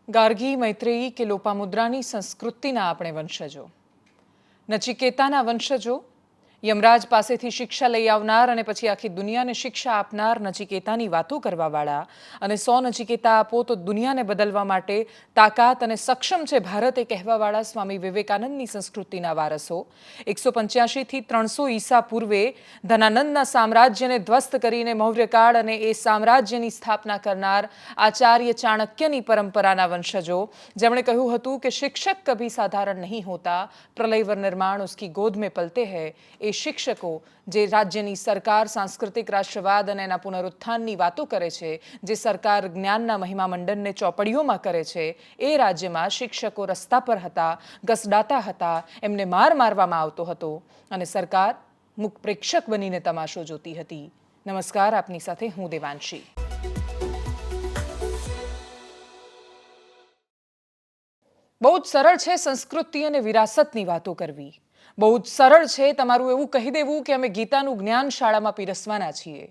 ગાર્ગી, મૈત્રેયી કે લોપામુદ્રાની સંસ્કૃતિના આપણે વંશજો, નચિકેતાના વંશજો, યમરાજ પાસેથી શિક્ષા લઈ આવનાર અને પછી આખી દુનિયાને શિક્ષા આપનાર નચિકેતાની વાતો કરવાવાળા અને 100 નચિકેતા આપો તો દુનિયાને બદલવા માટે તાકાત અને સક્ષમ છે ભારત એ કહેવાવાળા સ્વામી વિવેકાનંદની સંસ્કૃતિના વારસો 185 થી 300 ઈસા પૂર્વે ધનાનંદના સામ્રાજ્યને ધ્વસ્ત કરીને મૌર્યકાળ અને એ સામ્રાજ્યની સ્થાપના કરનાર આચાર્ય ચાણક્યની પરંપરાના વંશજો, જેમણે કહ્યું હતું કે શિક્ષક કભી સાધારણ નહીં હોતા, પ્રલય व निर्माण उसकी गोद में पलते हैं। એ શિક્ષકો જે રાજ્યની સરકાર સાંસ્કૃતિક રાષ્ટ્રવાદ અને એના પુનરુત્થાનની વાતો કરે છે, જે સરકાર જ્ઞાનના મહિમા મંડનને ચોપડીઓમાં કરે છે, એ રાજ્યમાં શિક્ષકો રસ્તા પર હતા, ગસડાતા હતા, એમને મારવામાં આવતો હતો અને સરકાર મુખ પ્રેક્ષક બનીને તમાશો જોતી હતી. નમસ્કાર, આપની સાથે હું દેવાંશી. બહુ જ સરળ છે સંસ્કૃતિ અને વિરાસતની વાતો કરવી. બહુ જ સરળ છે તમારું એવું કહી દેવું કે અમે ગીતાનું જ્ઞાન શાળામાં પીરસવાના છીએ.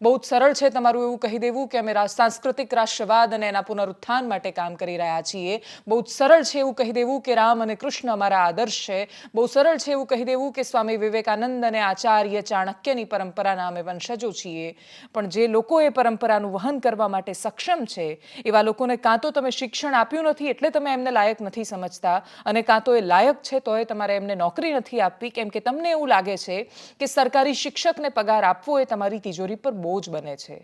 બહુ જ સરળ છે તમારું એવું કહી દેવું કે અમે સાંસ્કૃતિક રાષ્ટ્રવાદ અને એના પુનરુત્થાન માટે કામ કરી રહ્યા છીએ. બહુ જ સરળ છે એવું કહી દેવું કે રામ અને કૃષ્ણ અમારા આદર્શ છે. બહુ સરળ છે એવું કહી દેવું કે સ્વામી વિવેકાનંદ અને આચાર્ય ચાણક્યની પરંપરાના અમે વંશજો છીએ. પણ જે લોકો એ પરંપરાનું વહન કરવા માટે સક્ષમ છે, એવા લોકોને કાં તો તમે શિક્ષણ આપ્યું નથી એટલે તમે એમને લાયક નથી સમજતા, અને કાં તો એ લાયક છે તો એ તમારે એમને નોકરી નથી આપવી કેમ કે તમને એવું લાગે છે કે સરકારી શિક્ષકને પગાર આપવો એ તમારી તિજોરી પર બોજ બને છે.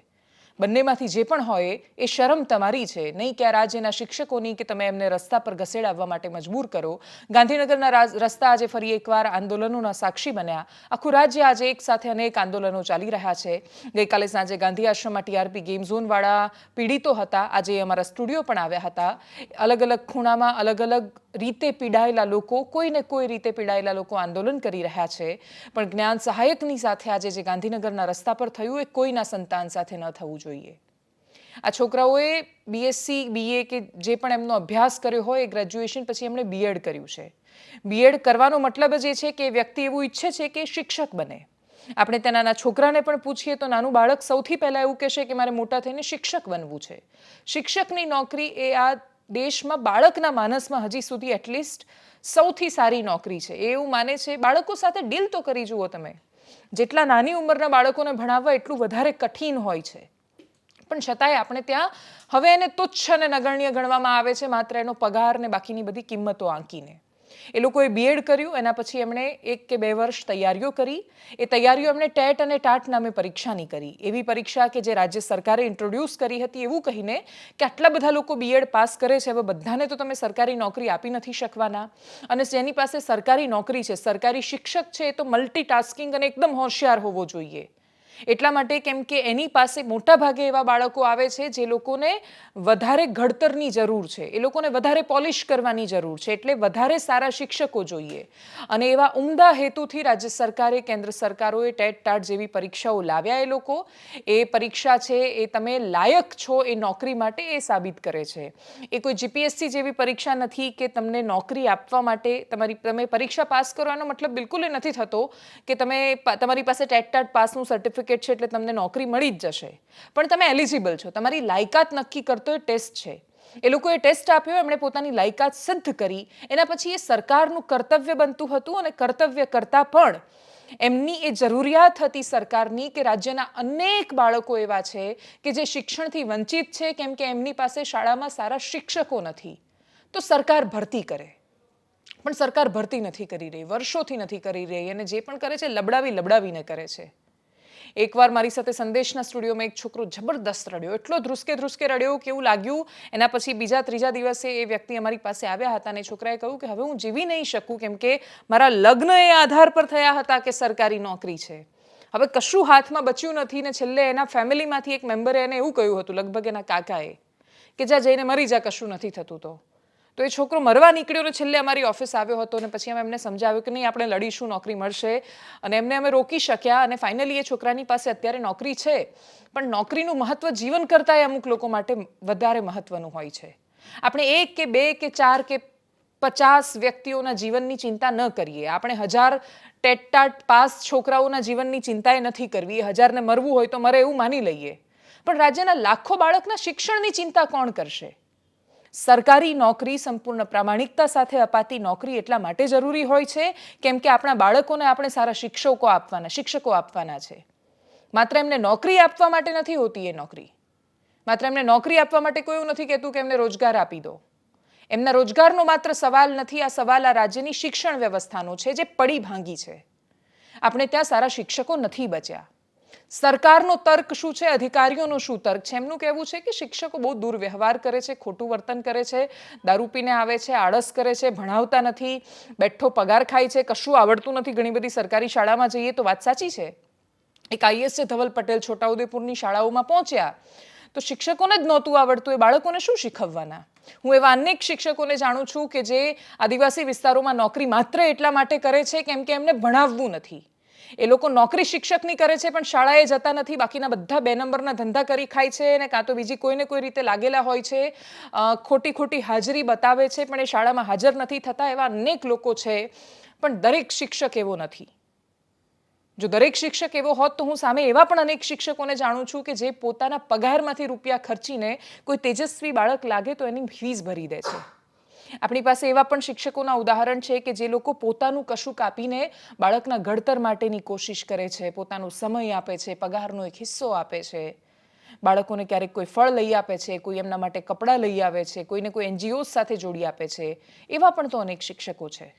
બંનેમાંથી જે પણ હોય એ શરમ તમારી છે, નહીં કે આ રાજ્યના શિક્ષકોની કે તમે એમને રસ્તા પર ઘસેડાવવા માટે મજબૂર કરો. ગાંધીનગરના રસ્તા આજે ફરી એકવાર આંદોલનોના સાક્ષી બન્યા. આખું રાજ્ય આજે એક સાથે અનેક આંદોલનો ચાલી રહ્યા છે. ગઈકાલે સાંજે ગાંધી આશ્રમમાં ટીઆરપી ગેમ ઝોનવાળા પીડિતો હતા. આજે અમારા સ્ટુડિયો પણ આવ્યા હતા. અલગ અલગ ખૂણામાં અલગ અલગ રીતે પીડાયેલા લોકો, કોઈને કોઈ રીતે પીડાયેલા લોકો આંદોલન કરી રહ્યા છે. પણ જ્ઞાન સહાયકની સાથે આજે જે ગાંધીનગરના રસ્તા પર થયું એ કોઈના સંતાન સાથે ન થવું જોઈએ. આ છોકરાઓએ બીએસસી, બીએ કે જે પણ એમનો અભ્યાસ કર્યો હોય એ ગ્રેજ્યુએશન પછી એમણે બીએડ કર્યું છે. બીએડ કરવાનો મતલબ જ એ છે કે વ્યક્તિ એવું ઈચ્છે છે કે શિક્ષક બને. આપણે ત્યાં નાના છોકરાને પણ પૂછીએ તો નાનું બાળક સૌથી પહેલાં એવું કહેશે કે મારે મોટા થઈને શિક્ષક બનવું છે. શિક્ષકની નોકરી એ આ દેશમાં બાળકના માનસમાં હજી સુધી એટલીસ્ટ સૌથી સારી નોકરી છે. એ એવું માને છે. બાળકો સાથે ડીલ તો કરી જુઓ તમે. જેટલા નાની ઉંમરના બાળકોને ભણાવવા એટલું વધારે કઠિન હોય છે. પણ છતાંય આપણે ત્યાં હવે એને તુચ્છ અને નગણ્ય ગણવામાં આવે છે, માત્ર એનો પગાર ને બાકીની બધી કિંમતો આંકીને. એ લોકોએ બીએડ કર્યું, એના પછી એમણે 1 કે 2 વર્ષ તૈયારીઓ કરી. એ તૈયારીઓ એમણે ટેટ અને ટાટ નામે પરીક્ષાની કરી. એવી પરીક્ષા કે જે રાજ્ય સરકારે ઇન્ટ્રોડ્યુસ કરી હતી, એવું કહીને કે આટલા બધા લોકો બીએડ પાસ કરે છે, હવે બધાને તો તમે સરકારી નોકરી આપી નથી શકવાના. અને જેની પાસે સરકારી નોકરી છે, સરકારી શિક્ષક છે, એ તો મલ્ટીટાસ્કિંગ અને એકદમ હોશિયાર હોવો જોઈએ. એટલા માટે કેમ કે એની પાસે મોટા ભાગે એવા બાળકો આવે છે જે લોકોને વધારે ઘડતરની જરૂર છે, એ લોકોને વધારે પોલિશ કરવાની જરૂર છે, એટલે વધારે સારા શિક્ષકો જોઈએ. અને એવા ઉમદા હેતુથી રાજ્ય સરકારે, કેન્દ્ર સરકારોએ ટેટ ટાટ જેવી પરીક્ષાઓ લાવ્યા. એ લોકો એ પરીક્ષા છે એ તમે લાયક છો એ નોકરી માટે એ સાબિત કરે છે. એ કોઈ જીપીએસસી જેવી પરીક્ષા નથી કે તમને નોકરી આપવા માટે તમે પરીક્ષા પાસ કરો એનો મતલબ બિલકુલ એ નથી થતો કે તમારી પાસે ટેટ ટાટ પાસનું સર્ટિફિકેટ છે એટલે તમને નોકરી મળી જ જશે. પણ તમે એલિજિબલ છો. તમારી લાયકાત નક્કી કરતો એ ટેસ્ટ છે. એ લોકોએ ટેસ્ટ આપ્યો, એમણે પોતાની લાયકાત સિદ્ધ કરી. એના પછી એ સરકારનું કર્તવ્ય બનતું હતું અને કર્તવ્ય કરતાં પણ એમની એ જરૂરિયાત હતી સરકારની કે રાજ્યના અનેક બાળકો એવા છે કે જે શિક્ષણથી વંચિત છે કેમ કે એમની પાસે શાળામાં સારા શિક્ષકો નથી. તો સરકાર ભરતી કરે. પણ સરકાર ભરતી નથી કરી રહી, વર્ષોથી નથી કરી રહી, અને જે પણ કરે છે લબડાવીને કરે છે. એકવાર મારી સાથે સંદેશના સ્ટુડિયોમાં એક છોકરો જબરદસ્ત રડ્યો. એટલો ધ્રુસકે રડ્યો કે એવું લાગ્યું. એના પછી બીજા ત્રીજા દિવસે એ વ્યક્તિ અમારી પાસે આવ્યા હતા અને છોકરાએ કહ્યું કે હવે હું જીવી નહીં શકું કેમ કે મારા લગ્ન એ આધાર પર થયા હતા કે સરકારી નોકરી છે. હવે કશું હાથમાં બચ્યું નથી. ને છેલ્લે એના ફેમિલીમાંથી એક મેમ્બરે એને એવું કહ્યું હતું, લગભગ એના કાકાએ, કે જા જઈને મરી જા, કશું નથી થતું તો એ છોકરો મરવા નીકળ્યો ને છેલ્લે અમારી ઓફિસ આવ્યો હતો. અને પછી અમે એમને સમજાવ્યું કે નહીં, આપણે લડીશું, નોકરી મળશે. અને એમને અમે રોકી શક્યા. અને ફાઇનલી એ છોકરાની પાસે અત્યારે નોકરી છે. પણ નોકરીનું મહત્વ જીવન કરતાં અમુક લોકો માટે વધારે મહત્વનું હોય છે. આપણે 1 કે 2 કે 4 કે 50 વ્યક્તિઓના જીવનની ચિંતા ન કરીએ. આપણે 1000 ટેટ ટાટ પાસ છોકરાઓના જીવનની ચિંતા એ નથી કરવી. 1000ને મરવું હોય તો મરે એવું માની લઈએ. પણ રાજ્યના લાખો બાળકના શિક્ષણની ચિંતા કોણ કરશે? સરકારી નોકરી સંપૂર્ણ પ્રામાણિકતા સાથે અપાતી નોકરી એટલા માટે જરૂરી હોય છે કેમ કે આપણા બાળકોને આપણે સારા શિક્ષકો આપવાના છે. માત્ર એમને નોકરી આપવા માટે નથી હોતી એ નોકરી. માત્ર એમને નોકરી આપવા માટે કોઈ એવું નથી કહેતું કે એમને રોજગાર આપી દો. એમના રોજગારનો માત્ર સવાલ નથી, આ સવાલ આ રાજ્યની શિક્ષણ વ્યવસ્થાનો છે જે પડી ભાંગી છે. આપણે ત્યાં સારા શિક્ષકો નથી બચ્યા. સરકારનો તર્ક શું છે, અધિકારીઓનો શું તર્ક છે? એમનું કહેવું છે કે શિક્ષકો બહુ દુર્વ્યવહાર કરે છે, ખોટું વર્તન કરે છે, દારૂ પીને આવે છે, આળસ કરે છે, ભણાવતા નથી, બેઠો પગાર ખાય છે, કશું આવડતું નથી. ઘણી બધી સરકારી શાળામાં જઈએ તો વાત સાચી છે. એક આઈએસ છે ધવલ પટેલ, છોટાઉદેપુરની શાળાઓમાં પહોંચ્યા તો શિક્ષકોને જ નહોતું આવડતું, એ બાળકોને શું શીખવવાના? હું એવા અનેક શિક્ષકોને જાણું છું કે જે આદિવાસી વિસ્તારોમાં નોકરી માત્ર એટલા માટે કરે છે કેમ કે એમને ભણાવવું નથી. એ લોકો નોકરી શિક્ષકની કરે છે પણ શાળાએ જતા નથી, બાકીના બધા 2 નંબરના ધંધા કરી ખાય છે અને કાં તો બીજી કોઈને કોઈ રીતે લાગેલા હોય છે, ખોટી હાજરી બતાવે છે પણ એ શાળામાં હાજર નથી થતા. એવા અનેક લોકો છે પણ દરેક શિક્ષક એવો નથી. જો દરેક શિક્ષક એવો હોત તો હું સામે એવા પણ અનેક શિક્ષકોને જાણું છું કે જે પોતાના પગારમાંથી રૂપિયા ખર્ચીને કોઈ તેજસ્વી બાળક લાગે તો એની ફીસ ભરી દે છે. આપણી પાસે એવા પણ શિક્ષકોના ઉદાહરણ છે કે જે લોકો પોતાનું કશું કાપીને બાળકના ઘડતર માટેની કોશિશ કરે છે, પોતાનો સમય આપે છે, પગારનો એક હિસ્સો આપે છે, બાળકોને ક્યારેક કોઈ ફળ લઈ આપે છે, કોઈ એમના માટે કપડાં લઈ આવે છે, કોઈને કોઈ NGOs સાથે જોડી આપે છે. એવા પણ તો અનેક શિક્ષકો છે.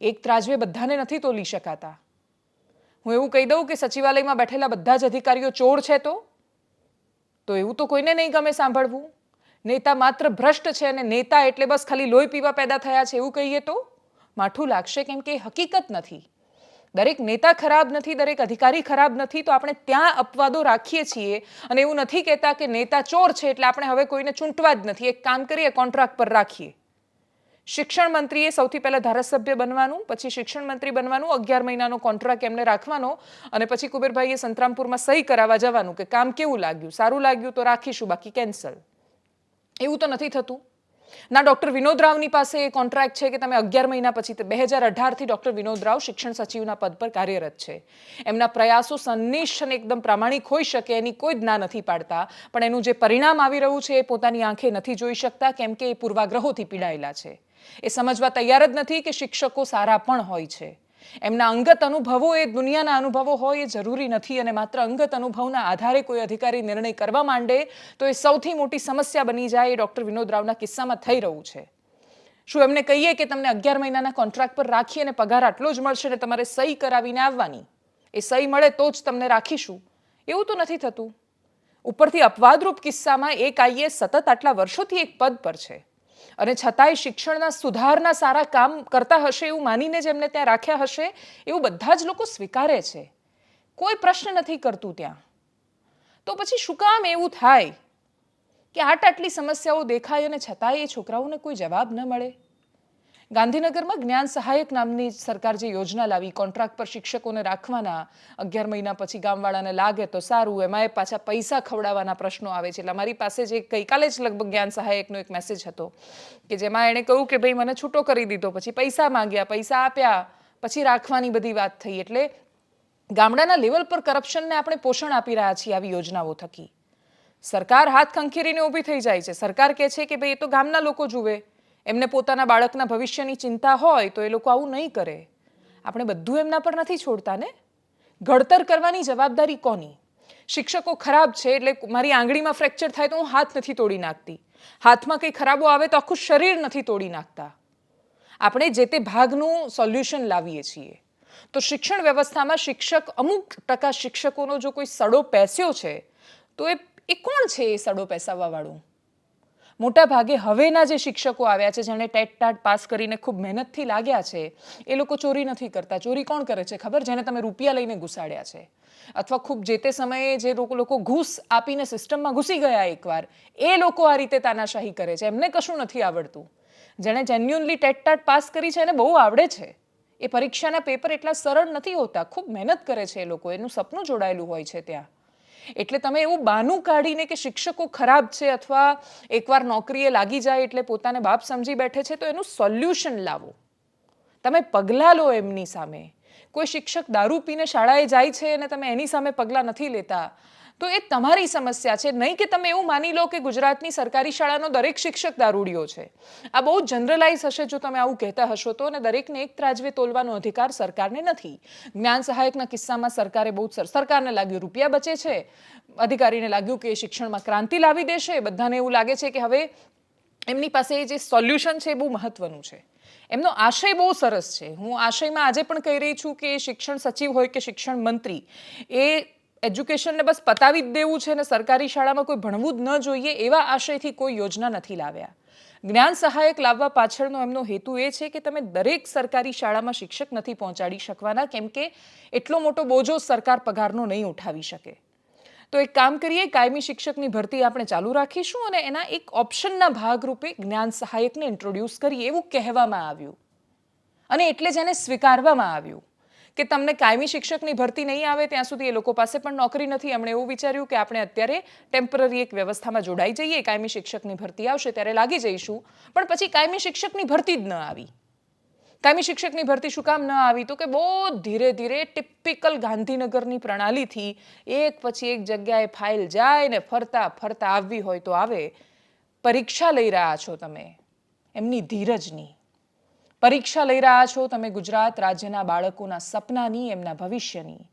એક ત્રાજવે બધાને નથી તોલી શકાતા. હું એવું કહી દઉં કે સચિવાલયમાં બેઠેલા બધા જ અધિકારીઓ ચોર છે તો એવું તો કોઈને નહીં ગમે સાંભળવું. નેતા માત્ર ભ્રષ્ટ છે અને નેતા એટલે બસ ખાલી લોહી પીવા પેદા થયા છે એવું કહીએ તો માઠું લાગશે કેમ કે એ હકીકત નથી. દરેક નેતા ખરાબ નથી, દરેક અધિકારી ખરાબ નથી. તો આપણે ત્યાં અપવાદો રાખીએ છીએ અને એવું નથી કહેતા કે નેતા ચોર છે એટલે આપણે હવે કોઈને ચૂંટવા જ નથી. એક કામ કરીએ, કોન્ટ્રાક્ટ પર રાખીએ. શિક્ષણ મંત્રીએ સૌથી પહેલા ધારાસભ્ય બનવાનું, પછી શિક્ષણ મંત્રી બનવાનું, 11 મહિનાનો કોન્ટ્રાક્ટ એમને રાખવાનો અને પછી કુબેરભાઈએ સંતરામપુરમાં સહી કરાવવા જવાનું કે કામ કેવું લાગ્યું, સારું લાગ્યું તો રાખીશું, બાકી કેન્સલ. એવું તો નથી થતું ના. ડૉક્ટર વિનોદ રાવની પાસે એ કોન્ટ્રાક્ટ છે કે તમે 11 મહિના પછી, 2018થી ડૉક્ટર વિનોદ રાવ શિક્ષણ સચિવના પદ પર કાર્યરત છે. એમના પ્રયાસો સનિષ્ઠ અને એકદમ પ્રામાણિક હોઈ શકે એની કોઈ જ ના નથી પાડતા, પણ એનું જે પરિણામ આવી રહ્યું છે એ પોતાની આંખે નથી જોઈ શકતા કેમ કે એ પૂર્વાગ્રહોથી પીડાયેલા છે. એ સમજવા તૈયાર જ નથી કે શિક્ષકો સારા પણ હોય છે. એમના અંગત અનુભવો એ દુનિયાના અનુભવો હોય એ જરૂરી નથી અને માત્ર અંગત અનુભવના આધારે કોઈ અધિકારી નિર્ણય કરવા માંડે તો એ સૌથી મોટી સમસ્યા બની જાય. એ ડૉક્ટર વિનોદ રાવના કિસ્સામાં થઈ રહ્યું છે. શું એમને કહીએ કે તમને 11 મહિનાના કોન્ટ્રાક્ટ પર રાખી અને પગાર આટલો જ મળશે ને તમારે સહી કરાવીને આવવાની, એ સહી મળે તો જ તમને રાખીશું? એવું તો નથી થતું. ઉપરથી અપવાદરૂપ કિસ્સામાં એક આઈએએસ સતત આટલા વર્ષોથી એક પદ પર છે અને છતાંય શિક્ષણના સુધારના સારા કામ કરતા હશે એવું માનીને જ એમને ત્યાં રાખ્યા હશે એવું બધા જ લોકો સ્વીકારે છે. કોઈ પ્રશ્ન નથી કરતું ત્યાં. તો પછી શું કામ એવું થાય કે આટલી સમસ્યાઓ દેખાય અને છતાંય એ છોકરાઓને કોઈ જવાબ ન મળે? ગાંધીનગરમાં જ્ઞાન સહાયક નામની સરકાર જે યોજના લાવી, કોન્ટ્રાક્ટ પર શિક્ષકોને રાખવાના, 11 મહિના પછી ગામવાળાને લાગે તો સારું, એમાં પાછા પૈસા ખવડાવવાના પ્રશ્નો આવે છે. એટલે મારી પાસે જે ગઈકાલે જ લગભગ જ્ઞાન સહાયકનો એક મેસેજ હતો કે જેમાં એણે કહ્યું કે ભાઈ મને છૂટો કરી દીધો, પછી પૈસા માંગ્યા, પૈસા આપ્યા, પછી રાખવાની બધી વાત થઈ. એટલે ગામડાના લેવલ પર કરપ્શનને આપણે પોષણ આપી રહ્યા છીએ આવી યોજનાઓ થકી. સરકાર હાથ ખંખેરીને ઊભી થઈ જાય છે. સરકાર કહે છે કે ભાઈ એ તો ગામના લોકો જુએ, એમને પોતાના બાળકના ભવિષ્યની ચિંતા હોય તો એ લોકો આવું નહીં કરે. આપણે બધું એમના પર નથી છોડતા ને. ઘડતર કરવાની જવાબદારી કોની? શિક્ષકો ખરાબ છે એટલે મારી આંગળીમાં ફ્રેક્ચર થાય તો હું હાથ નથી તોડી નાખતી, હાથમાં કંઈ ખરાબો આવે તો આખું શરીર નથી તોડી નાખતા. આપણે જે તે ભાગનું સોલ્યુશન લાવીએ છીએ. તો શિક્ષણ વ્યવસ્થામાં શિક્ષક, અમુક ટકા શિક્ષકોનો જો કોઈ સડો પેસ્યો છે તો એ કોણ છે એ સડો પેસાવવા વાળું? મોટા ભાગે હવેના જે શિક્ષકો આવ્યા છે જેણે ટેટ ટાટ પાસ કરીને ખૂબ મહેનતથી લાગ્યા છે એ લોકો ચોરી નથી કરતા. ચોરી કોણ કરે છે ખબર? જેને તમે રૂપિયા લઈને ઘુસાડ્યા છે અથવા ખૂબ જે તે સમયે જે લોકો ઘૂસ આપીને સિસ્ટમમાં ઘૂસી ગયા એકવાર, એ લોકો આ રીતે તાનાશાહી કરે છે. એમને કશું નથી આવડતું. જેણે જેન્યુઅનલી ટેટ ટાટ પાસ કરી છે એને બહુ આવડે છે. એ પરીક્ષાના પેપર એટલા સરળ નથી હોતા. ખૂબ મહેનત કરે છે એ લોકો, એનું સપનું જોડાયેલું હોય છે ત્યાં. એટલે તમે એવું બાનું કાઢીને કે શિક્ષકો ખરાબ છે અથવા એકવાર નોકરીએ લાગી જાય એટલે પોતાને બાપ સમજી બેઠે છે તો એનું સોલ્યુશન લાવો. તમે પગલાં લો એમની સામે. કોઈ શિક્ષક દારૂ પીને શાળાએ જાય છે અને તમે એની સામે પગલાં નથી લેતા તો એ તમારી સમસ્યા છે, નહીં કે તમે એવું માની લો કે ગુજરાતની સરકારી શાળાનો દરેક શિક્ષક દારૂડિયો છે. આ બહુ જનરલાઇઝ હશે જો તમે આવું કહેતા હશો તો, અને દરેકને એક ત્રાજવે તોલવાનો અધિકાર સરકારને નથી. જ્ઞાન સહાયકના કિસ્સામાં સરકારે સરકારને લાગ્યું રૂપિયા બચે છે, અધિકારીને લાગ્યું કે શિક્ષણમાં ક્રાંતિ લાવી દેશે, બધાને એવું લાગે છે કે હવે એમની પાસે જે સોલ્યુશન છે એ બહુ મહત્વનું છે. એમનો આશય બહુ સરસ છે. હું આશયમાં આજે પણ કહી રહી છું કે શિક્ષણ સચિવ હોય કે શિક્ષણ મંત્રી, એ એજ્યુકેશનને બસ પતાવી જ દેવું છે અને સરકારી શાળામાં કોઈ ભણવું જ ન જોઈએ એવા આશયથી કોઈ યોજના નથી લાવ્યા. જ્ઞાન સહાયક લાવવા પાછળનો એમનો હેતુ એ છે કે તમે દરેક સરકારી શાળામાં શિક્ષક નથી પહોંચાડી શકવાના, કેમ કે એટલો મોટો બોજો સરકાર પગારનો નહીં ઉઠાવી શકે. તો એક કામ કરીએ, કાયમી શિક્ષકની ભરતી આપણે ચાલુ રાખીશું અને એના એક ઓપ્શનના ભાગરૂપે જ્ઞાન સહાયકને ઇન્ટ્રોડ્યુસ કરીએ એવું કહેવામાં આવ્યું, અને એટલે જ એને સ્વીકારવામાં આવ્યું કે તમને કાયમી શિક્ષકની ભરતી નહીં આવે ત્યાં સુધી એ લોકો પાસે પણ નોકરી નથી. એમણે એવું વિચાર્યું કે આપણે અત્યારે ટેમ્પરરી એક વ્યવસ્થામાં જોડાઈ જઈએ, કાયમી શિક્ષકની ભરતી આવશે ત્યારે લાગી જઈશું. પણ પછી કાયમી શિક્ષકની ભરતી જ ન આવી. કાયમી શિક્ષકની ભરતી શું કામ ન આવી? તો કે બહુ ધીરે ધીરે ટિપિકલ ગાંધીનગરની પ્રણાલીથી એક પછી એક જગ્યાએ ફાઇલ જાય ને ફરતા ફરતા આવવી હોય તો આવે. પરીક્ષા લઈ રહ્યા છો તમે એમની ધીરજની, પરીક્ષા લઈ રહ્યા છો તમે ગુજરાત રાજ્યના બાળકોના સપનાની, એમના ભવિષ્યની.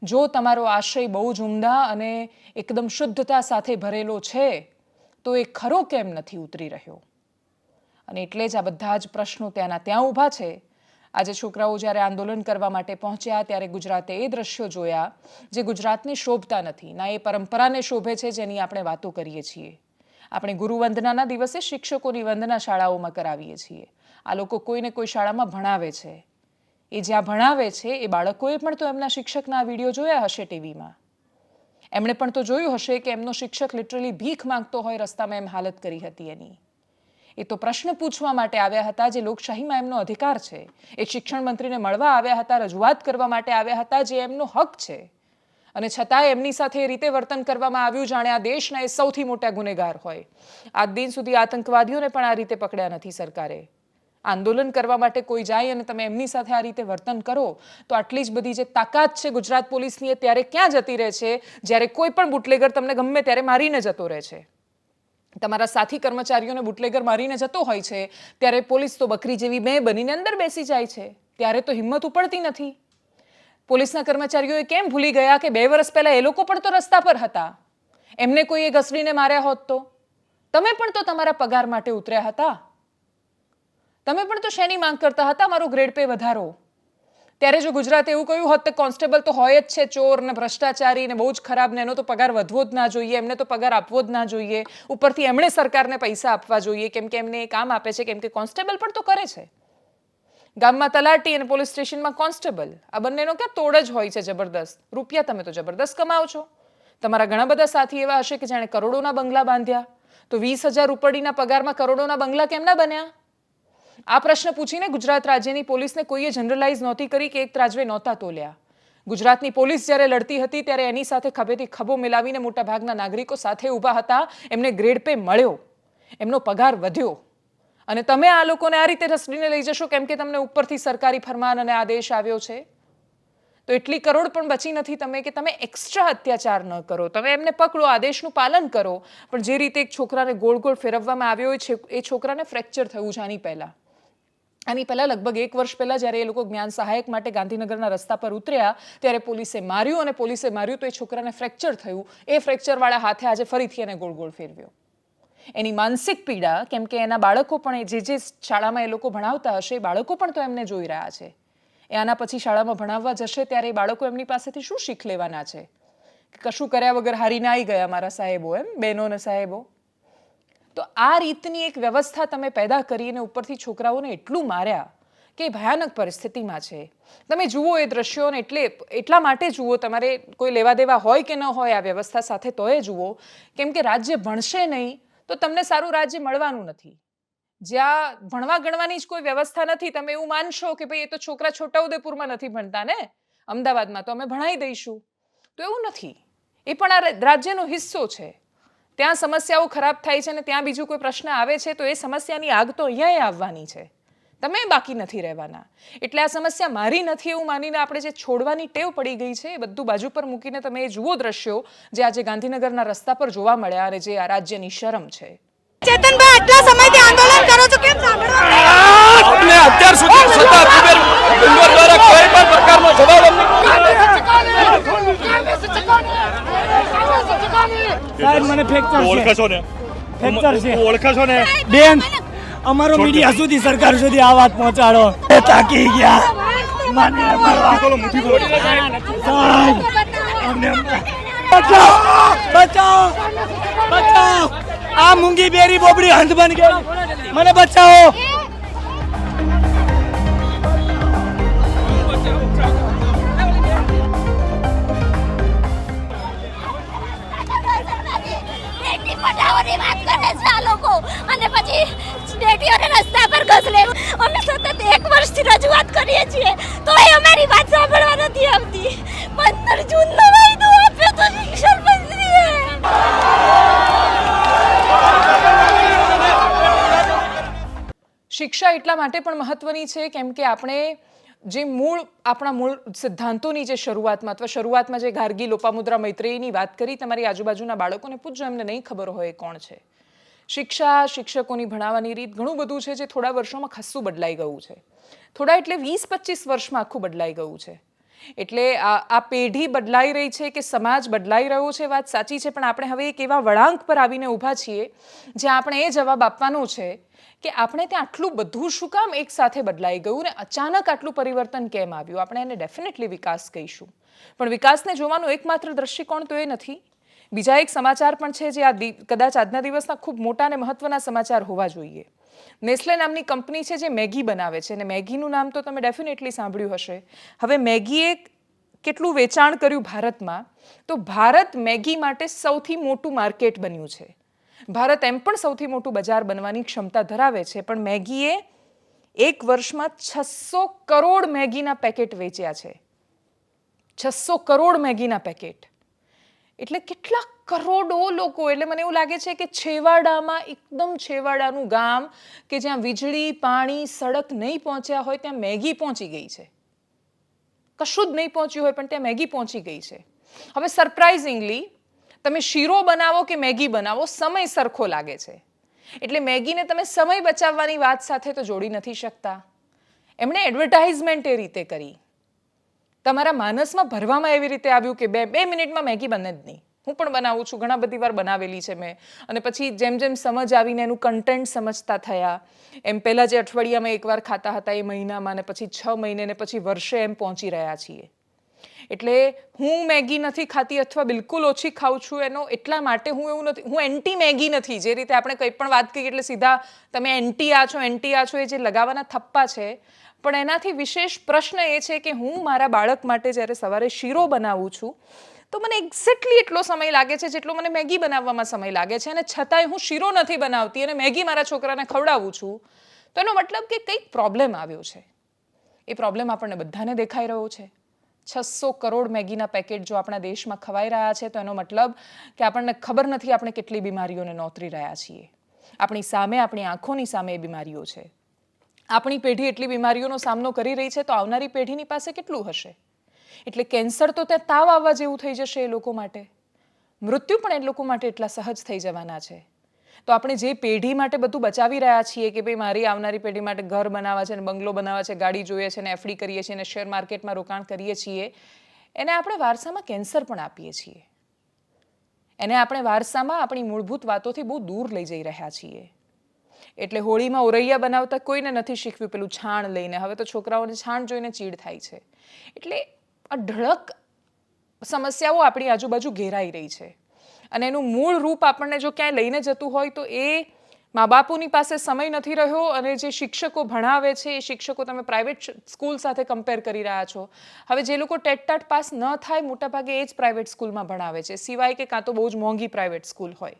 જો તમારો આશય બહુ જ ઉમદા અને એકદમ શુદ્ધતા સાથે ભરેલો છે તો એ ખરો કેમ નથી ઉતરી રહ્યો? અને એટલે જ આ બધા જ પ્રશ્નો ત્યાંના ત્યાં ઊભા છે. આજે છોકરાઓ જ્યારે આંદોલન કરવા માટે પહોંચ્યા ત્યારે ગુજરાતે એ દ્રશ્યો જોયા જે ગુજરાતને શોભતા નથી, ના એ પરંપરાને શોભે છે જેની આપણે વાતો કરીએ છીએ. આપણે ગુરુવંદનાના દિવસે શિક્ષકોની વંદના શાળાઓમાં કરાવીએ છીએ. આ લોકો કોઈને કોઈ શાળામાં ભણાવે છે. એ જ્યાં ભણાવે છે એ બાળકોએ પણ તો એમના શિક્ષકના વિડીયો જોયા હશે ટીવીમાં. એમણે પણ તો જોયું હશે કે એમનો શિક્ષક લિટરલી ભીખ માંગતો હોય રસ્તામાં, એમ હાલત કરી હતી એની. એ તો પ્રશ્ન પૂછવા માટે આવ્યા હતા જે લોકશાહીમાં એમનો અધિકાર છે. એ શિક્ષણ મંત્રીને મળવા આવ્યા હતા, રજૂઆત કરવા માટે આવ્યા હતા જે એમનો હક છે. અને છતાંય એમની સાથે એ રીતે વર્તન કરવામાં આવ્યું જાણે આ દેશના એ સૌથી મોટા ગુનેગાર હોય. આજ દિન સુધી આતંકવાદીઓને પણ આ રીતે પકડ્યા નથી સરકારે. આંદોલન કરવા માટે કોઈ જાય અને તમે એમની સાથે આ રીતે વર્તન કરો તો આટલી જ બધી જે તાકાત છે ગુજરાત પોલીસની, એ ત્યારે ક્યાં જતી રહે છે જ્યારે કોઈ પણ બુટલેગર તમને ગમે ત્યારે મારીને જતો રહે છે. તમારા સાથી કર્મચારીઓને બુટલેગર મારીને જતો હોય છે ત્યારે પોલીસ તો બકરી જેવી મેં બનીને અંદર બેસી જાય છે. ત્યારે તો હિંમત ઉપડતી નથી. પોલીસના કર્મચારીઓએ કેમ ભૂલી ગયા કે 2 વર્ષ પહેલા એ લોકો પણ તો રસ્તા પર હતા? એમને કોઈએ ઘસડીને માર્યા હોત તો? તમે પણ તો તમારા પગાર માટે ઉતર્યા હતા. તમે પણ તો શેની માંગ કરતા હતા? મારો ગ્રેડ પે વધારો. ત્યારે જો ગુજરાતે એવું કહ્યું હોત કે કોન્સ્ટેબલ તો હોય જ છે ચોર ને ભ્રષ્ટાચારી ને બહુ જ ખરાબ, ને એનો તો પગાર વધવો જ ના જોઈએ, એમને તો પગાર આપવો જ ના જોઈએ, ઉપરથી એમણે સરકારને પૈસા આપવા જોઈએ કેમ કે એમને એ કામ આપે છે, કેમ કે કોન્સ્ટેબલ પણ તો કરે છે. ગામમાં તલાટી અને પોલીસ સ્ટેશનમાં કોન્સ્ટેબલ, આ બંનેનો ક્યાં તોડ જ હોય છે જબરદસ્ત. રૂપિયા તમે તો જબરદસ્ત કમાઓ છો. તમારા ઘણા બધા સાથી એવા હશે કે જાણે કરોડોના બંગલા બાંધ્યા. તો 20,000 રૂપડીના પગારમાં કરોડોના બંગલા કેમ ના બન્યા? આ પ્રશ્ન પૂછીને ગુજરાત રાજ્યની પોલીસને કોઈએ જનરલાઇઝ નહોતી કરી કે એક ત્રાજવે નહોતા તોલ્યા. ગુજરાતની પોલીસ જ્યારે લડતી હતી ત્યારે એની સાથે ખભેથી ખભો મિલાવીને મોટા ભાગના નાગરિકો સાથે ઊભા હતા. એમને ગ્રેડ પે મળ્યો, એમનો પગાર વધ્યો, અને તમે આ લોકોને આ રીતે રસડીને લઈ જશો કેમ કે તમને ઉપરથી સરકારી ફરમાન અને આદેશ આવ્યો છે. તો એટલી કરોડ પણ બચી નથી તમે કે તમે એક્સ્ટ્રા અત્યાચાર ન કરો. તમે એમને પકડો, આદેશનું પાલન કરો, પણ જે રીતે એક છોકરાને ગોળ ગોળ ફેરવવામાં આવ્યો હોય એ છોકરાને ફ્રેક્ચર થયું છે આની પહેલા લગભગ 1 વર્ષ પહેલા જ્યારે એ લોકો જ્ઞાન સહાયક માટે ગાંધીનગરના રસ્તા પર ઉતર્યા ત્યારે પોલીસે માર્યું, અને પોલીસે માર્યું તો એ છોકરાને ફ્રેક્ચર થયું. એ ફ્રેક્ચરવાળા હાથે આજે ફરીથી એને ગોળ ગોળ ફેરવ્યો. એની માનસિક પીડા, કેમ કે એના બાળકો પણ જે શાળામાં એ લોકો ભણાવતા હશે એ બાળકો પણ તો એમને જોઈ રહ્યા છે. એ આના પછી શાળામાં ભણાવવા જશે ત્યારે એ બાળકો એમની પાસેથી શું શીખ લેવાના છે? કશું કર્યા વગર હારીને આવી ગયા મારા સાહેબો, એમ બહેનો અને સાહેબો. તો આ રીતની એક વ્યવસ્થા તમે પેદા કરીને ઉપરથી છોકરાઓને એટલું માર્યા કે ભયાનક પરિસ્થિતિમાં છે. તમે જુઓ એ દ્રશ્યોને, એટલા માટે જુઓ, તમારે કોઈ લેવા દેવા હોય કે ન હોય આ વ્યવસ્થા સાથે તોય જુઓ, કેમ કે રાજ્ય ભણશે નહીં તો તમને સારું રાજ્ય મળવાનું નથી. જ્યાં ભણવા ગણવાની જ કોઈ વ્યવસ્થા નથી, તમે એવું માનશો કે ભાઈ એ તો છોકરા છોટાઉદેપુરમાં નથી ભણતા ને, અમદાવાદમાં તો અમે ભણાવી દઈશું. તો એવું નથી. એ પણ આ રાજ્યનો હિસ્સો છે. ત્યાં સમસ્યાઓ ખરાબ થાય છે અને ત્યાં બીજું કોઈ પ્રશ્ન આવે છે તો એ સમસ્યાની આગ તો અહીંયા આવવાની છે. તમે બાકી નથી રહેવાના. એટલે આ સમસ્યા મારી નથી એવું માનીને આપણે જે છોડવાની ટેવ પડી ગઈ છે એ બધું બાજુ પર મૂકીને તમે એ જુઓ દ્રશ્યો જે આજે ગાંધીનગરના રસ્તા પર જોવા મળ્યા અને જે આ રાજ્યની શરમ છે. ચેતનભાઈ, આટલા સમયથી આંદોલન કરો છો, કેમ સાંભળવા અમને અત્યાર સુધી સત્તા કુબેર ડુંગર દ્વારા કોઈ પણ પ્રકારનો જવાબ સાહેબ, મને ફ્રેક્ચર છે. ઓળખો છો ને? ફ્રેક્ચર છે. ઓળખો છો ને? બેન, અમારો મીડિયા સુધી, સરકાર સુધી આ વાત પહોંચાડો. એ થાકી ગયા. મને મારવા. સાહેબ, અમને બચાવો, બચાવો, બચાવો. આ મૂંગી બેરી બોબડી હંધ બન ગઈ. મને બચાવો. બેટી પઢાઓની વાત કરે છે આ લોકો અને પછી બેટીઓને રસ્તા પર ઘસલે. અમે સતત 1 વર્ષથી રજૂઆત કરીએ છીએ તો એ અમારી વાત સાંભળવા નથી આવતી. 15 જૂનનો વાયદો આપ્યો તો શિક્ષણ મંત્રીએ. શિક્ષા એટલા માટે પણ મહત્વની છે કેમ કે આપણે જે આપણા મૂળ સિદ્ધાંતોની જે શરૂઆતમાં જે ગાર્ગી લોપામુદ્રા મૈત્રેયીની વાત કરી, તમારી આજુબાજુના બાળકોને પૂછજો, એમને નહીં ખબર હોય કોણ છે. શિક્ષા, શિક્ષકોની ભણાવવાની રીત ઘણું બધું છે જે થોડા વર્ષોમાં ખાસ્સું બદલાઈ ગયું છે. થોડા એટલે 20-25 વર્ષમાં આખું બદલાઈ ગયું છે. એટલે આ પેઢી બદલાઈ રહી છે કે સમાજ બદલાઈ રહ્યો છે વાત સાચી છે, પણ આપણે હવે એક એવા વળાંક પર આવીને ઊભા છીએ જ્યાં આપણે એ જવાબ આપવાનો છે કે આપણે ત્યાં આટલું બધું શું કામ એક સાથે બદલાઈ ગયું ને અચાનક આટલું પરિવર્તન કેમ આવ્યું. આપણે એને ડેફિનેટલી વિકાસ કહીશું, પણ વિકાસને જોવાનું એકમાત્ર દ્રષ્ટિકોણ તો એ નથી. બીજા એક સમાચાર પણ છે જે કદાચ આજના દિવસના ખૂબ મોટા અને મહત્વના સમાચાર હોવા જોઈએ. નેસ્લે નામની કંપની છે જે મેગી બનાવે છે અને મેગીનું નામ તો તમે ડેફિનેટલી સાંભળ્યું હશે. હવે મેગીએ કેટલું વેચાણ કર્યું ભારતમાં, તો ભારત મેગી માટે સૌથી મોટું માર્કેટ બન્યું છે. ભારત એમ પણ સૌથી મોટું બજાર બનવાની ક્ષમતા ધરાવે છે, પણ મેગીએ 1 વર્ષમાં 600 કરોડ મેગીના પેકેટ વેચ્યા છે. 600 કરોડ મેગીના પેકેટ એટલે કેટલા કરોડો લોકો. એટલે મને એવું લાગે છે કે છેવાડામાં, એકદમ છેવાડાનું ગામ કે જ્યાં વીજળી, પાણી, સડક નહીં પહોંચ્યા હોય ત્યાં મેગી પહોંચી ગઈ છે. કશું જ નહીં પહોંચ્યું હોય પણ ત્યાં મેગી પહોંચી ગઈ છે. હવે સરપ્રાઇઝિંગલી તમે શીરો બનાવો કે મેગી બનાવો, સમય સરખો લાગે છે. એટલે મેગીને તમે સમય બચાવવાની વાત સાથે તો જોડી નથી શકતા. એમણે એડવર્ટાઇઝમેન્ટ એ રીતે કરી, તમારા માનસમાં ભરવામાં એવી રીતે આવ્યું કે 2 મિનિટમાં મેગી બને જ નહીં. હું પણ બનાવું છું, ઘણા બધી વાર બનાવેલી છે મેં. અને પછી જેમ જેમ સમજ આવીને એનું કન્ટેન્ટ સમજતા થયા એમ પહેલાં જે અઠવાડિયામાં એકવાર ખાતા હતા એ મહિનામાં, ને પછી 6 મહિને, ને પછી વર્ષે એમ પહોંચી રહ્યા છીએ. એટલે હું મેગી નથી ખાતી અથવા બિલકુલ ઓછી ખાઉં છું એનો એટલા માટે હું એન્ટી મેગી નથી. જે રીતે આપણે કંઈ પણ વાત કરીએ એટલે સીધા તમે એન્ટી આ છો એ જે લગાવવાના થપ્પા છે. પણ એનાથી વિશેષ પ્રશ્ન એ છે કે હું મારા બાળક માટે જ્યારે સવારે શીરો બનાવું છું તો મને એક્ઝેક્ટલી એટલો સમય લાગે છે જેટલો મને મેગી બનાવવામાં સમય લાગે છે, અને છતાંય હું શીરો નથી બનાવતી અને મેગી મારા છોકરાને ખવડાવું છું. તો એનો મતલબ કે કંઈક પ્રોબ્લેમ આવ્યો છે. એ પ્રોબ્લેમ આપણને બધાને દેખાઈ રહ્યો છે. 600 કરોડ મેગીના પેકેટ જો આપણા દેશમાં ખવાઈ રહ્યા છે તો એનો મતલબ કે આપણને ખબર નથી આપણે કેટલી બીમારીઓને નોતરી રહ્યા છીએ. આપણી સામે, આપણી આંખોની સામે એ બીમારીઓ છે. આપણી પેઢી એટલી બીમારીઓનો સામનો કરી રહી છે તો આવનારી પેઢીની પાસે કેટલું હશે. એટલે કેન્સર તો ત્યાં તાવ આવવા જેવું થઈ જશે એ લોકો માટે. મૃત્યુ પણ એ લોકો માટે એટલા સહજ થઈ જવાના છે. તો આપણે જે પેઢી માટે બધું બચાવી રહ્યા છીએ કે ભાઈ મારી આવનારી પેઢી માટે ઘર બનાવવા છે, ને બંગલો બનાવવા છે, ગાડી જોઈએ છે, ને એફડી કરીએ છીએ, ને શેર માર્કેટમાં રોકાણ કરીએ છીએ, એને આપણે વારસામાં કેન્સર પણ આપીએ છીએ. એને આપણે વારસામાં આપણી મૂળભૂત વાતોથી બહુ દૂર લઈ જઈ રહ્યા છીએ. એટલે હોળીમાં ઓરૈયા બનાવતા કોઈને નથી શીખવ્યું પેલું છાણ લઈને. હવે તો છોકરાઓને છાણ જોઈને ચીડ થાય છે. એટલે અઢળક સમસ્યાઓ આપણી આજુબાજુ ઘેરાઈ રહી છે. અને એનું મૂળ રૂપ આપણને જો ક્યાંય લઈને જતું હોય તો એ મા બાપોની પાસે સમય નથી રહ્યો, અને જે શિક્ષકો ભણાવે છે એ શિક્ષકો તમે પ્રાઇવેટ સ્કૂલ સાથે કમ્પેર કરી રહ્યા છો. હવે જે લોકો ટેટ પાસ ન થાય મોટાભાગે એ જ પ્રાઇવેટ સ્કૂલમાં ભણાવે છે, સિવાય કે કાં તો બહુ જ મોંઘી પ્રાઇવેટ સ્કૂલ હોય.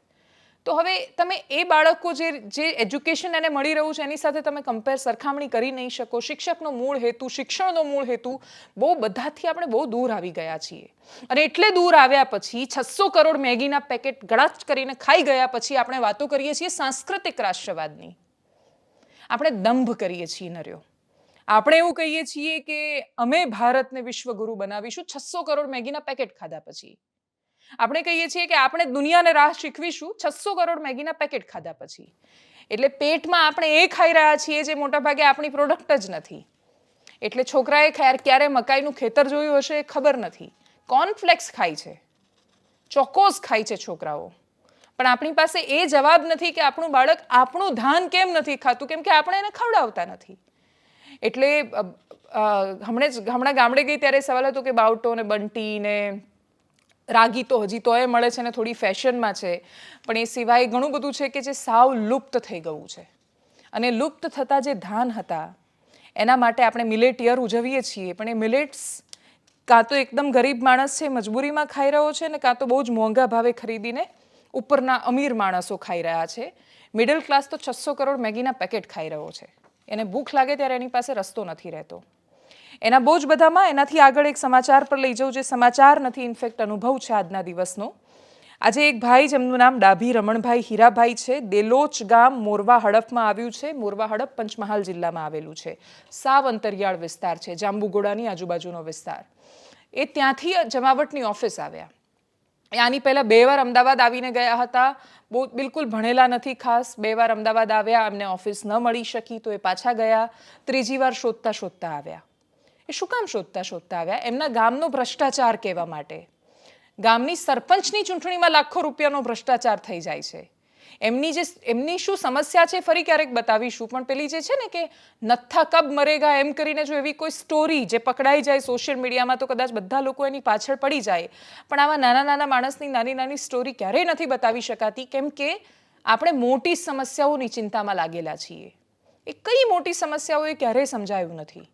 તો હવે તમે એ બાળકો જે એજ્યુકેશન એને મળી રહ્યું છે એની સાથે તમે સરખામણી કરી નહીં શકો. શિક્ષકનો મૂળ હેતુ, શિક્ષણનો મૂળ હેતુ બહુ બધાથી આપણે બહુ દૂર આવી ગયા છીએ. અને એટલે દૂર આવ્યા પછી 600 કરોડ મેગીના પેકેટ ગળાચ કરીને ખાઈ ગયા પછી આપણે વાતો કરીએ છીએ સાંસ્કૃતિક રાષ્ટ્રવાદની. આપણે દંભ કરીએ છીએ નર્યો. આપણે એવું કહીએ છીએ કે અમે ભારતને વિશ્વગુરુ બનાવીશું 600 કરોડ મેગીના પેકેટ ખાધા પછી. આપણે કહીએ છીએ કે આપણે દુનિયાને રાહ શીખવીશું 600 કરોડ મેગીના પેકેટ ખાધા પછી. એટલે પેટમાં આપણે એ ખાઈ રહ્યા છીએ જે મોટાભાગે આપણી પ્રોડક્ટ જ નથી. એટલે છોકરાએ ક્યારે મકાઈનું ખેતર જોયું હશે એ ખબર નથી. કોર્નફ્લેક્સ ખાય છે, ચોકોસ ખાય છે છોકરાઓ, પણ આપણી પાસે એ જવાબ નથી કે આપણું બાળક આપણું ધાન કેમ નથી ખાતું, કેમ કે આપણે એને ખવડાવતા નથી. એટલે હમણાં ગામડે ગઈ ત્યારે સવાલ હતો કે બાવટો ને બંટી ને રાગી તો હજી તો એ મળે છે ને થોડી ફેશનમાં છે, પણ એ સિવાય ઘણું બધું છે કે જે સાવ લુપ્ત થઈ ગયું છે. અને લુપ્ત થતા જે ધાન હતા એના માટે આપણે મિલેટ યર ઉજવીએ છીએ, પણ એ મિલેટ્સ કાં તો એકદમ ગરીબ માણસ છે મજબૂરીમાં ખાઈ રહ્યો છે ને કાં તો બહુ જ મોંઘા ભાવે ખરીદીને ઉપરના અમીર માણસો ખાઈ રહ્યા છે. મિડલ ક્લાસ તો 600 કરોડ મેગીના પેકેટ ખાઈ રહ્યો છે. એને ભૂખ લાગે ત્યારે એની પાસે રસ્તો નથી રહેતો. એના બહુ જ બધામાં એનાથી આગળ એક સમાચાર પર લઈ જાઉં, જે સમાચાર નથી ઇનફેક્ટ અનુભવ છે આજના દિવસનો. આજે એક ભાઈ જેમનું નામ ડાભી રમણભાઈ હીરાભાઈ છે, દેલોચ ગામ મોરવા હડફમાં આવ્યું છે. મોરવા હડફ પંચમહાલ જિલ્લામાં આવેલું છે. સાવ અંતરિયાળ વિસ્તાર છે, જાંબુગોડાની આજુબાજુનો વિસ્તાર. એ ત્યાંથી જમાવટની ઓફિસ આવ્યા. આની પહેલાં 2 વાર અમદાવાદ આવીને ગયા હતા. બિલકુલ ભણેલા નથી ખાસ. 2 વાર અમદાવાદ આવ્યા, એમને ઓફિસ ન મળી શકી તો એ પાછા ગયા. 3જી વાર શોધતા શોધતા આવ્યા. એ શું કામ શોધતા શોધતા આવ્યા? એમના ગામનો ભ્રષ્ટાચાર કહેવા માટે. ગામની સરપંચની ચૂંટણીમાં લાખો રૂપિયાનો ભ્રષ્ટાચાર થઈ જાય છે. એમની શું સમસ્યા છે ફરી ક્યારેક બતાવીશું, પણ પેલી જે છે ને કે નથ્થા કબ મરેગા એમ કરીને જો એવી કોઈ સ્ટોરી જે પકડાઈ જાય સોશિયલ મીડિયામાં તો કદાચ બધા લોકો એની પાછળ પડી જાય, પણ આવા નાના નાના માણસની નાની નાની સ્ટોરી ક્યારેય નથી બતાવી શકાતી, કેમ કે આપણે મોટી સમસ્યાઓની ચિંતામાં લાગેલા છીએ. એ કઈ મોટી સમસ્યાઓ એ ક્યારેય સમજાયું નથી,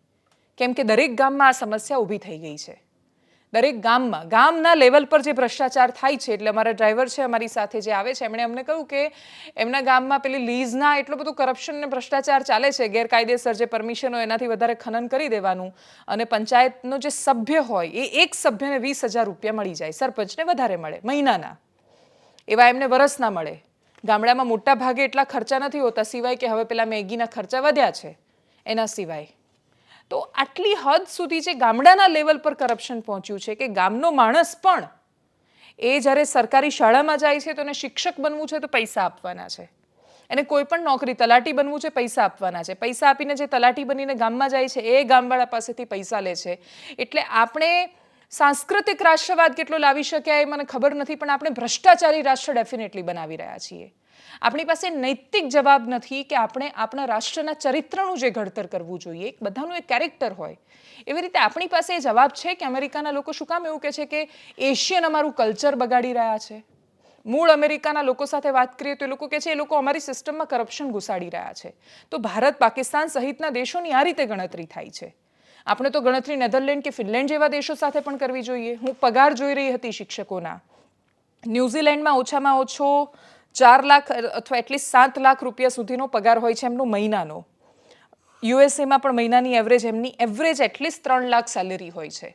કેમ કે દરેક ગામમાં આ સમસ્યા ઊભી થઈ ગઈ છે. દરેક ગામના લેવલ પર જે ભ્રષ્ટાચાર થાય છે. એટલે અમારા ડ્રાઈવર છે અમારી સાથે જે આવે છે, એમણે અમને કહ્યું કે એમના ગામમાં પેલી લીઝના એટલું બધું કરપ્શન ને ભ્રષ્ટાચાર ચાલે છે, ગેરકાયદેસર જે પરમિશન હોય એનાથી વધારે ખનન કરી દેવાનું, અને પંચાયતનો જે સભ્ય હોય એ એક સભ્યને 20,000 રૂપિયા મળી જાય, સરપંચને વધારે મળે મહિનાના, એવા એમને વરસના મળે. ગામડામાં મોટા ભાગે એટલા ખર્ચા નથી હોતા, સિવાય કે હવે પેલા મેગીના ખર્ચા વધ્યા છે એના સિવાય. તો આટલી હદ સુધી જે ગામડાના લેવલ પર કરપ્શન પહોંચ્યું છે કે ગામનો માણસ પણ એ જ્યારે સરકારી શાળામાં જાય છે તો એને શિક્ષક બનવું છે તો પૈસા આપવાના છે, એને કોઈ પણ નોકરી તલાટી બનવું છે પૈસા આપવાના છે. પૈસા આપીને જે તલાટી બનીને ગામમાં જાય છે એ ગામવાળા પાસેથી પૈસા લે છે. એટલે આપણે સાંસ્કૃતિક રાષ્ટ્રવાદ કેટલો લાવી શક્યા એ મને ખબર નથી, પણ આપણે ભ્રષ્ટાચારી રાષ્ટ્ર ડેફિનેટલી બનાવી રહ્યા છીએ. આપણી પાસે નૈતિક જવાબ નથી કે આપણે આપણા રાષ્ટ્રના ચરિત્રનું જે ઘડતર કરવું જોઈએ, બધાનું એક કેરેક્ટર હોય, એવી રીતે આપણી પાસે એ જવાબ છે કે અમેરિકાના લોકો શું કામ એવું કહે છે કે એશિયન અમારું કલ્ચર બગાડી રહ્યા છે. મૂળ અમેરિકાના લોકો સાથે વાત કરીએ તો એ લોકો કહે છે એ લોકો અમારી સિસ્ટમમાં કરપ્શન ઘુસાડી રહ્યા છે. તો ભારત, પાકિસ્તાન સહિતના દેશોની આ રીતે ગણતરી થાય છે. આપણે તો ગણતરી નેધરલેન્ડ કે ફિનલેન્ડ જેવા દેશો સાથે પણ કરવી જોઈએ. હું પગાર જોઈ રહી હતી શિક્ષકોના. ન્યૂઝીલેન્ડમાં ઓછામાં ઓછો 4 લાખ અથવા એટલીસ્ટ 7 લાખ રૂપિયા સુધીનો પગાર હોય છે એમનો મહિનાનો. યુએસએમાં પણ મહિનાની એમની એવરેજ એટલીસ્ટ 3 લાખ સેલેરી હોય છે.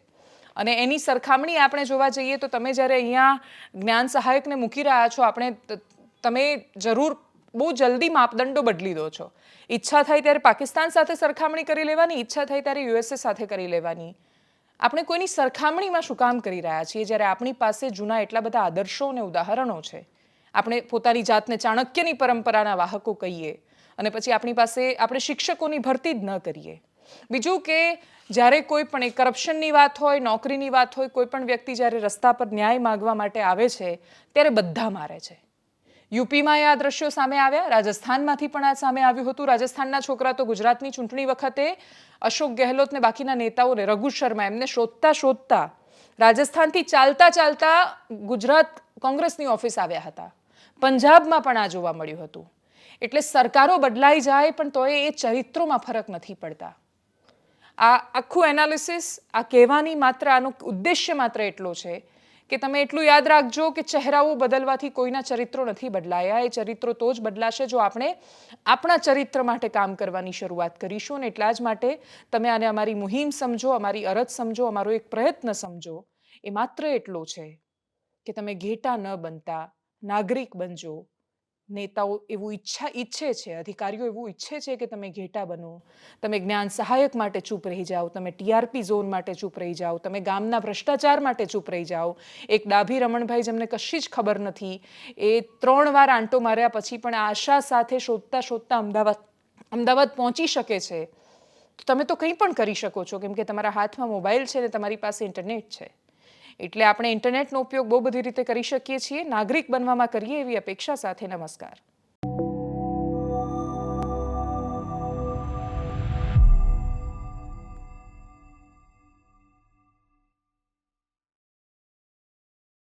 અને એની સરખામણી આપણે જોવા જઈએ તો તમે જ્યારે અહીંયા જ્ઞાન સહાયકને મૂકી રહ્યા છો, તમે જરૂર બહુ જલ્દી માપદંડો બદલી દો છો. ઈચ્છા થાય ત્યારે પાકિસ્તાન સાથે સરખામણી કરી લેવાની, ઈચ્છા થાય ત્યારે યુએસએ સાથે કરી લેવાની. આપણે કોઈની સરખામણીમાં શું કામ કરી રહ્યા છીએ જ્યારે આપણી પાસે જૂના એટલા બધા આદર્શો અને ઉદાહરણો છે. આપણે પોતાની જાતને ચાણક્યની પરંપરાના વાહકો કહીએ અને પછી આપણી પાસે આપણે શિક્ષકોની ભરતી જ ન કરીએ. બીજું કે જ્યારે કોઈ પણ એ કરપ્શનની વાત હોય, નોકરીની વાત હોય, કોઈ પણ વ્યક્તિ જ્યારે રસ્તા પર ન્યાય માગવા માટે આવે છે ત્યારે બધા મારે છે. યુપીમાં આ દ્રશ્યો સામે આવ્યા, રાજસ્થાનમાંથી પણ આ સામે આવ્યું હતું. રાજસ્થાનના છોકરા તો ગુજરાતની ચૂંટણી વખતે અશોક ગેહલોત ને બાકીના નેતાઓને, રઘુ શર્મા, એમને શોધતા શોધતા રાજસ્થાનથી ચાલતા ચાલતા ગુજરાત કોંગ્રેસની ઓફિસ આવ્યા હતા. પંજાબમાં પણ આ જોવા મળ્યું હતું. એટલે સરકારો બદલાઈ જાય પણ તોય એ ચરિત્રોમાં ફરક નથી પડતા. આ આખું એનાલિસિસ આ કહેવાની માત્ર આનો ઉદ્દેશ્ય માત્ર એટલો છે કે તમે એટલું યાદ રાખજો કે ચહેરાઓ બદલવાથી કોઈના ચરિત્રો નથી બદલાયા. એ ચરિત્રો તો જ બદલાશે જો આપણે આપણા ચરિત્ર માટે કામ કરવાની શરૂઆત કરીશું. અને એટલા જ માટે તમે આને અમારી મુહિમ સમજો, અમારી અરજ સમજો, અમારો એક પ્રયત્ન સમજો. એ માત્ર એટલો છે કે તમે ઘેટા ન બનતા નાગરિક બનજો, નેતાઓ એવું ઈચ્છે છે, અધિકારીઓ એવું ઈચ્છે છે કે તમે ઘેટા બનો, તમે જ્ઞાન સહાયક માટે ચૂપ રહી જાઓ, તમે ટીઆરપી ઝોન માટે ચૂપ રહી જાઓ, તમે ગામના ભ્રષ્ટાચાર માટે ચૂપ રહી જાઓ. એક ડાભી રમણભાઈ જેમને કશી જ ખબર નથી, એ 3 વાર આંટો માર્યા પછી પણ આશા સાથે શોધતા અમદાવાદ પહોંચી શકે છે. તમે તો કંઈ પણ કરી શકો છો, કેમ કે તમારા હાથમાં મોબાઈલ છે ને તમારી પાસે ઇન્ટરનેટ છે. એટલે આપણે ઇન્ટરનેટનો ઉપયોગ બહુ બધી રીતે કરી શકીએ છીએ. નાગરિક બનવામાં કરીએ એવી અપેક્ષા સાથે નમસ્કાર.